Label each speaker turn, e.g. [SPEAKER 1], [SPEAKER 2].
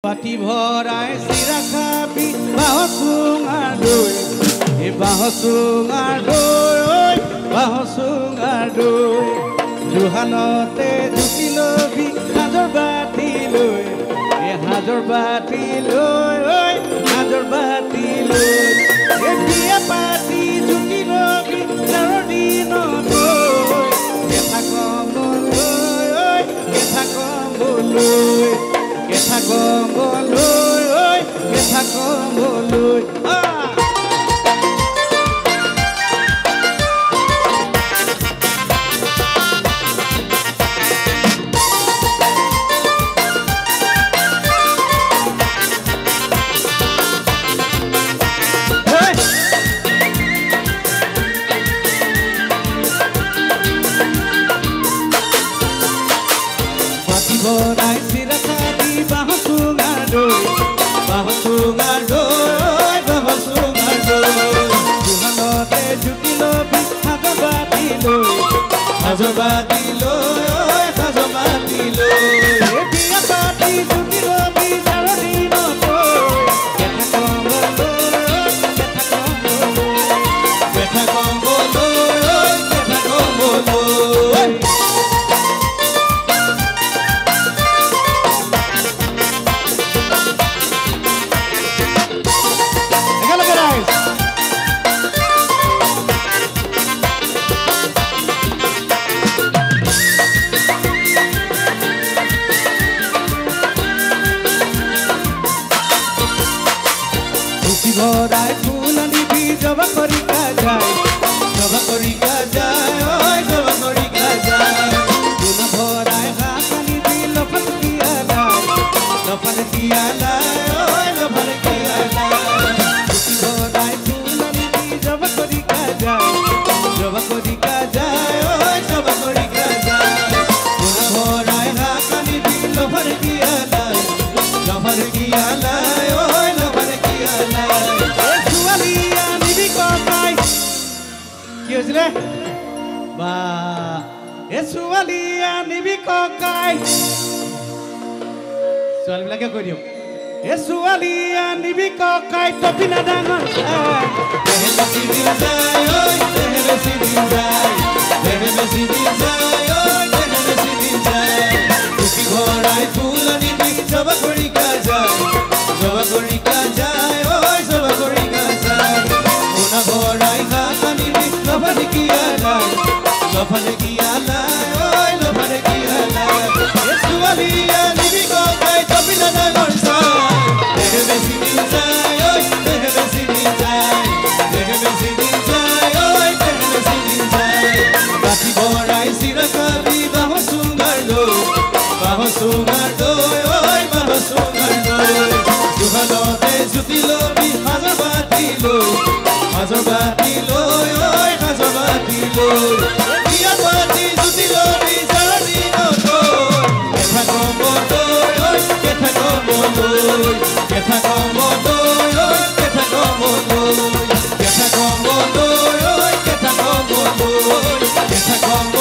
[SPEAKER 1] পাতি ভৰাই চিৰা খাবি বাঁহ চুঙাৰ দৈ এই বাঁহ চুঙাৰ দৈ বাঁহ চুঙাৰ দৈ জুহালতে জুতি লবি সাজৰ বাতি লৈ এই সাজৰ বাতি লৈ সাজৰ বাতি লৈ এই বিয়া পাতি জুতি লবি যাৰ দিনত কেথা কমলৈ কেথা কমলৈ কেথা কমলৈ কেথা কমলৈ বনাই চিৰা খাবি বাঁহ চুঙাৰ দৈ বাঁহ চুঙাৰ দৈ বাঁহ চুঙাৰ দৈ জুহালতে জুতি লবি সাজৰ বাতি লৈ সাজৰ বাতি লৈ সাজৰ বাতি লৈ বিয়া পাতি জুতি লবি যাৰ দিনত কেথা কমলৈ কেথা কমলৈ কেথা কমলৈ ভৰাই ফুল আনিবি জবা কৰিকা যায় জবা কৰিকা যায় ঐ জবা কৰিকা যায় ফুল ভৰাই হাত আনিবি লফাল কিয়া লাই ঐ লফাল কিয়া লাই ভৰাই ফুল আনিবি জবা কৰিকা যায় জবা কৰিকা যায় ঐ জবা কৰিকা যায় ফুল ভৰাই হাত আনিবি লফাল কিয়া লাই ঐ লফাল কিয়া লাই কি হৈছিলে বা এ ছোৱালীয়া নিবি ককাই ছোৱালীবিলাকে কৈ দিওঁ এ ছোৱালীয়া নিবি ককাই টপি না ডাঙৰ দেহে বেছি দিন যায় ঐ দেহে বেছি দিন যায় দেহে বেছি দিন যায় ঐ দেহে বেছি দিন যায় টুপি ভৰাই ফুল আনিবি জবা কৰিকা যায় জবা কৰিকা যায় ঐ জবা কৰিকা যায় সোণা ভৰাই হাত আনিবি লফাল কিয়া লাই ঐ লফাল কিয়া লাই এ ছোৱালীয়া নিবি ককাই টপি না ডাঙৰ দেহে বেছি দিন যায় ঐ দেহে বেছি দিন যায় দেহে বেছি দিন যায় ঐ দেহে বেছি দিন যায় বাতি ভৰাই চিৰা খাবি বাঁহ চুঙাৰ দৈ বাঁহ চুঙাৰ দৈ ঐ বাঁহ চুঙাৰ দৈ জুহালতে জুতি লবি সাজৰ বাতি লৈ সাজৰ বাতি লৈ ঐ সাজৰ বাতি লৈ বিয়া পাতি জুতি লবি যাৰ দিনত কেথা কমলৈ ঐ কেথা কমলৈ কেথা কমলৈ ঐ কেথা কমলৈ কেথা কমলৈ ঐ কেথা কমলৈ কেথা কমলৈ